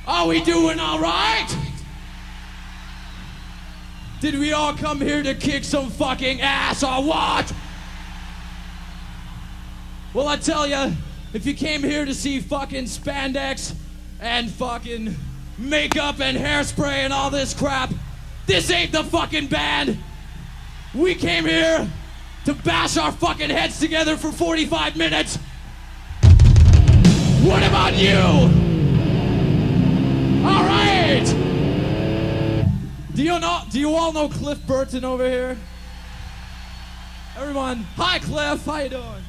Are we doing all right? Did we all come here to kick some fucking ass or what? Well, I tell ya, if you came here to see fucking spandex and fucking makeup and hairspray and all this crap, this ain't the fucking band. We came here to bash our fucking heads together for 45 minutes. What about you? All right. Do you all know Cliff Burton over here? Everyone, hi Cliff, how you doing?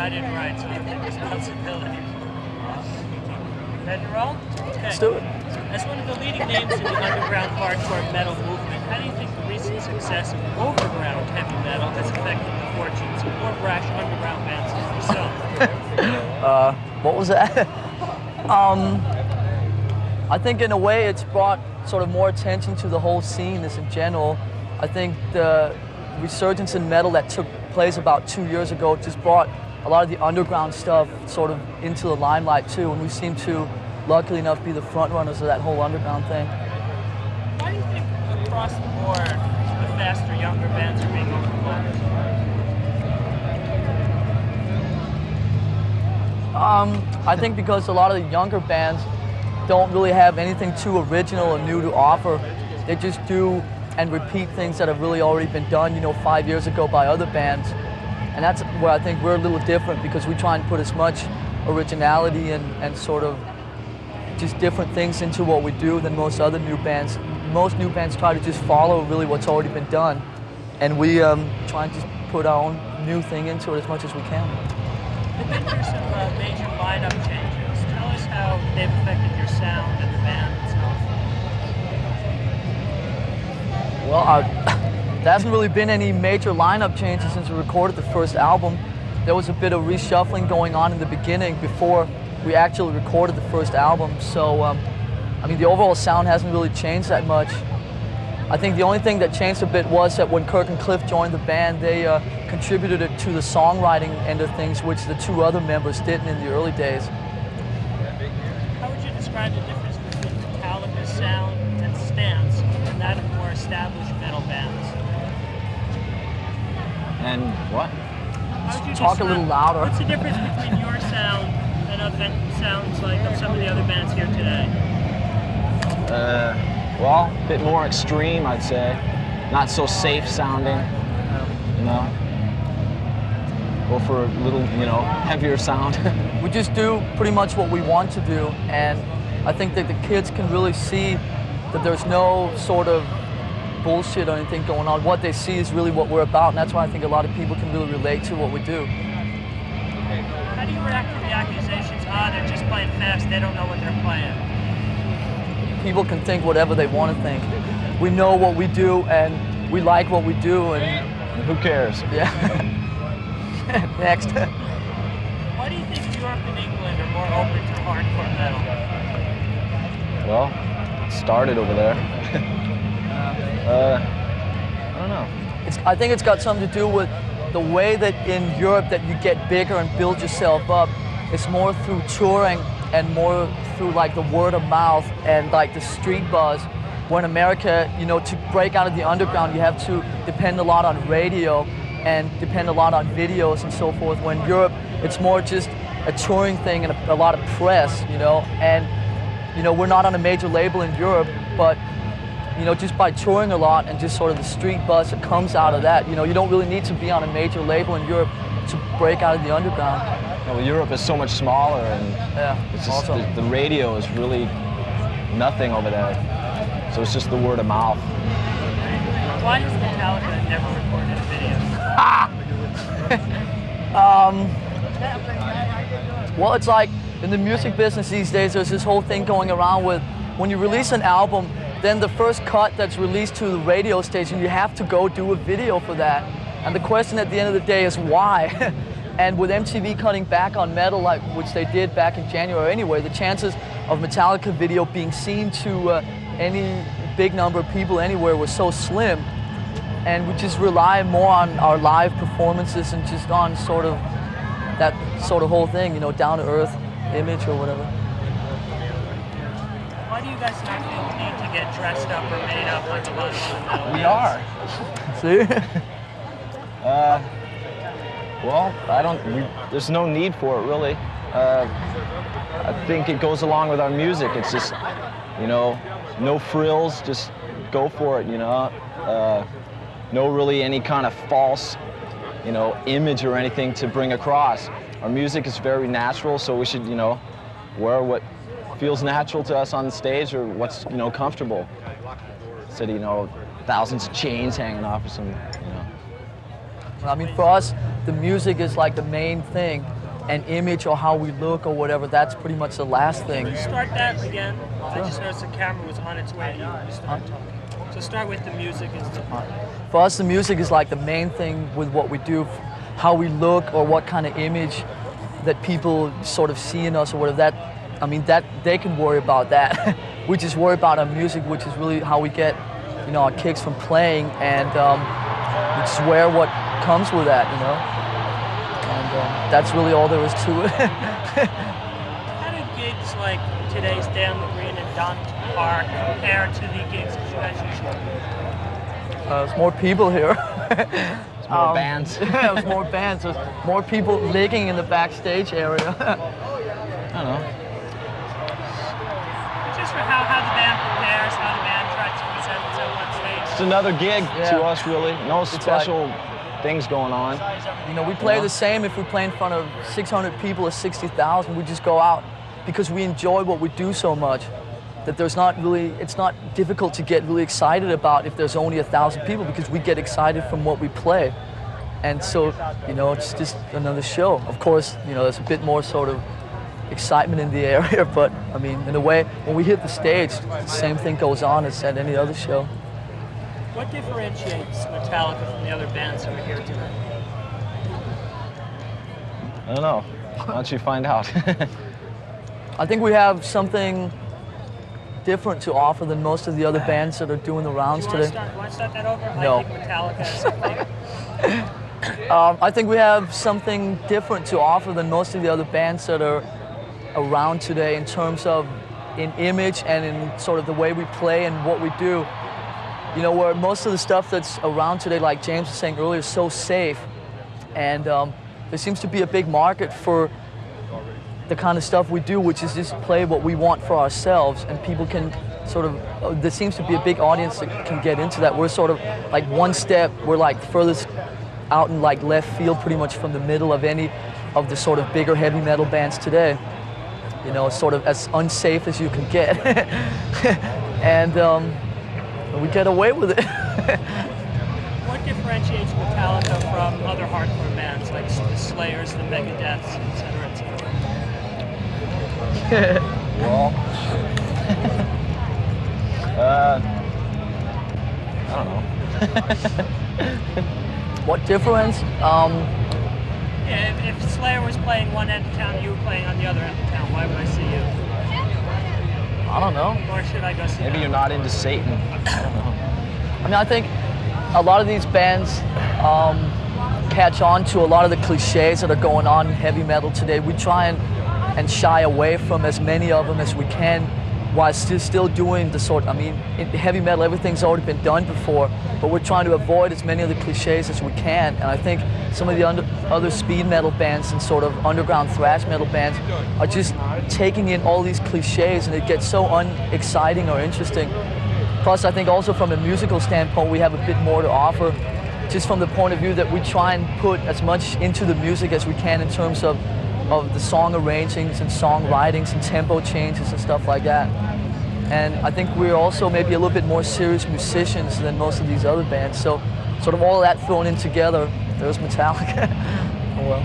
I didn't write, so you take responsibility. Ready to roll? Okay. Let's do it. As one of the leading names in the underground hardcore metal movement, how do you think the recent success of overground heavy metal has affected the fortunes of more brash underground bands like yourself? What was that? I think in a way it's brought sort of more attention to the whole scene as in general. I think the resurgence in metal that took place about 2 years ago just brought a lot of the underground stuff sort of into the limelight too, and we seem to, luckily enough, be the front runners of that whole underground thing. Why do you think across the board the faster, younger bands are being overlooked? I think because a lot of the younger bands don't really have anything too original or new to offer. They just do and repeat things that have really already been done, 5 years ago by other bands. And that's where I think we're a little different, because we try and put as much originality and sort of just different things into what we do than most other new bands. Most new bands try to just follow really what's already been done. And we try and just put our own new thing into it as much as we can. There've been through some major lineup changes. Tell us how they've affected your sound and the band itself. Well, there hasn't really been any major lineup changes since we recorded the first album. There was a bit of reshuffling going on in the beginning before we actually recorded the first album. So, I mean, the overall sound hasn't really changed that much. I think the only thing that changed a bit was that when Kirk and Cliff joined the band, they contributed it to the songwriting end of things, which the two other members didn't in the early days. How would you describe the difference between Metallica's sound and stance and that of more established metal bands? And what? How would you Talk a little louder. What's the difference between your sound and of sounds like of some of the other bands here today? Well, a bit more extreme, I'd say. Not so safe sounding, Go for a little, heavier sound. We just do pretty much what we want to do, and I think that the kids can really see that there's no sort of bullshit or anything going on. What they see is really what we're about, and that's why I think a lot of people can really relate to what we do. How do you react to the accusations, they're just playing fast, they don't know what they're playing? People can think whatever they want to think. We know what we do, and we like what we do, and who cares? Yeah. Next. Why do you think Europe and England are more open to hardcore metal? Well, it started over there. I don't know. I think it's got something to do with the way that in Europe that you get bigger and build yourself up. It's more through touring and more through like the word of mouth and like the street buzz. Where in America, to break out of the underground, you have to depend a lot on radio and depend a lot on videos and so forth. When in Europe, it's more just a touring thing and a lot of press, And, we're not on a major label in Europe, but, just by touring a lot and just sort of the street buzz that comes out of that, you don't really need to be on a major label in Europe to break out of the underground. Well, Europe is so much smaller, and it's just awesome. the radio is really nothing over there. So it's just the word of mouth. Why has Metallica never recorded a video? Well, it's like in the music business these days, there's this whole thing going around with when you release an album, then the first cut that's released to the radio station, you have to go do a video for that. And the question at the end of the day is why? And with MTV cutting back on metal, which they did back in January anyway, the chances of Metallica video being seen to any big number of people anywhere was so slim. And we just rely more on our live performances and just on sort of that sort of whole thing, down-to-earth image or whatever. Why do you guys not feel the need to get dressed up or made up like a lot of metal We bands? are. See? Well, there's no need for it, really. I think it goes along with our music. It's just, no frills, just go for it, no really any kind of false, image or anything to bring across. Our music is very natural, so we should, wear what feels natural to us on the stage or what's, comfortable. Instead of, thousands of chains hanging off or something, I mean, for us, the music is like the main thing, and image or how we look or whatever, that's pretty much the last thing. Can you start that again? I just noticed the camera was on its way to you. You started talking. So start with the music and stuff. For us, the music is like the main thing with what we do, how we look or what kind of image that people sort of see in us or whatever. That, I mean, that they can worry about that. We just worry about our music, which is really how we get, you know, our kicks from playing, and we just wear what comes with that, you know. And that's really all there is to it. How do gigs like today's Down the Green and Don Park compare to the gigs that you guys usually do? There's more people here. It's more bands. There's more bands. There's more people licking in the backstage area. I don't know. Just for how the band prepares, how the band tries to present itself on stage. It's another gig to Yeah. us, really. No special things going on. You know, we play the same if we play in front of 600 people or 60,000. We just go out because we enjoy what we do so much that there's not really, it's not difficult to get really excited about if there's only 1,000 people, because we get excited from what we play. And so, you know, it's just another show. Of course, you know, there's a bit more sort of excitement in the area, but I mean, in a way, when we hit the stage, the same thing goes on as at any other show. What differentiates Metallica from the other bands that are here tonight? I don't know. Why don't you find out? I think we have something different to offer than most of the other bands that are doing the rounds Do you today. want to start that over? No. I think Metallica has something. I think we have something different to offer than most of the other bands that are around today in terms of in image and in sort of the way we play and what we do. You know, where most of the stuff that's around today, like James was saying earlier, is so safe. And there seems to be a big market for the kind of stuff we do, which is just play what we want for ourselves, and people can sort of, there seems to be a big audience that can get into that. We're sort of like one step, we're like furthest out in like left field pretty much from the middle of any of the sort of bigger heavy metal bands today. You know, it's sort of as unsafe as you can get. And we get away with it. What differentiates Metallica from other hardcore bands like the Slayers, the Megadeths, etc., etc.? Well, I don't know. What difference? Yeah, if Slayer was playing one end of town, you were playing on the other end of town, why would I see you? I don't know. Or should I go see Maybe them? you're not into Satan. I don't know. I mean, I think a lot of these bands catch on to a lot of the cliches that are going on in heavy metal today. We try and shy away from as many of them as we can, while still doing the sort, I mean, in heavy metal, everything's already been done before, but we're trying to avoid as many of the cliches as we can. And I think some of the other speed metal bands and sort of underground thrash metal bands are just taking in all these cliches, and it gets so unexciting or interesting. Plus, I think also from a musical standpoint, we have a bit more to offer, just from the point of view that we try and put as much into the music as we can in terms of the song arrangings and song writings and tempo changes and stuff like that. And I think we're also maybe a little bit more serious musicians than most of these other bands. So sort of all of that thrown in together, there's Metallica. Oh well.